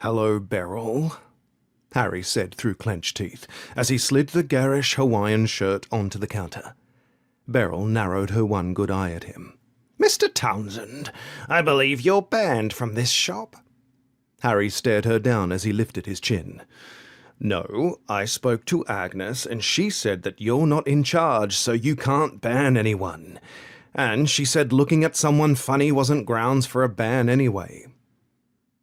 "Hello, Beryl," Harry said through clenched teeth, as he slid the garish Hawaiian shirt onto the counter. Beryl narrowed her one good eye at him. "Mr. Townsend, I believe you're banned from this shop." Harry stared her down as he lifted his chin. "No, I spoke to Agnes, and she said that you're not in charge, so you can't ban anyone. And she said looking at someone funny wasn't grounds for a ban anyway."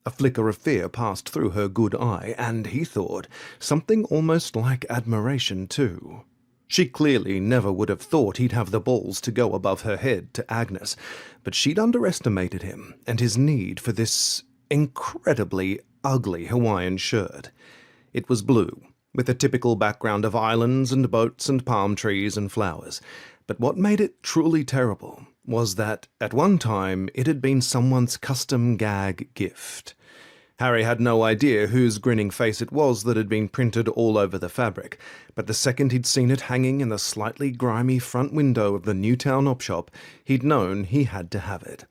A flicker of fear passed through her good eye, and, he thought, something almost like admiration too. She clearly never would have thought he'd have the balls to go above her head to Agnes, but she'd underestimated him and his need for this incredibly ugly Hawaiian shirt. It was blue, with a typical background of islands and boats and palm trees and flowers, but what made it truly terrible was that, at one time, it had been someone's custom gag gift. Harry had no idea whose grinning face it was that had been printed all over the fabric, but the second he'd seen it hanging in the slightly grimy front window of the Newtown op shop, he'd known he had to have it.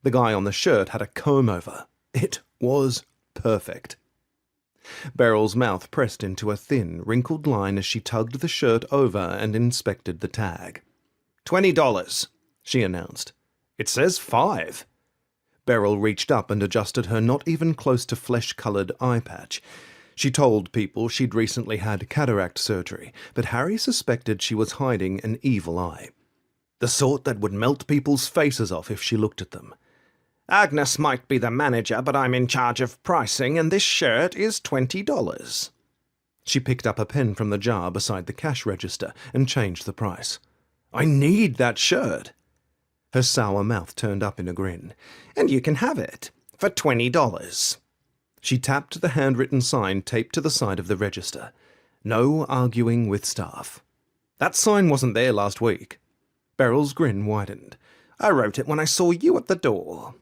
The guy on the shirt had a comb-over. It was perfect. Beryl's mouth pressed into a thin, wrinkled line as she tugged the shirt over and inspected the tag. $20, she announced. "It says 5. Beryl reached up and adjusted her not even close to flesh-coloured eye patch. She told people she'd recently had cataract surgery, but Harry suspected she was hiding an evil eye. The sort that would melt people's faces off if she looked at them. "Agnes might be the manager, but I'm in charge of pricing, and this shirt is $20. She picked up a pen from the jar beside the cash register and changed the price. "I need that shirt." Her sour mouth turned up in a grin. "And you can have it for $20. She tapped the handwritten sign taped to the side of the register. No arguing with staff. "That sign wasn't there last week." Beryl's grin widened. "I wrote it when I saw you at the door."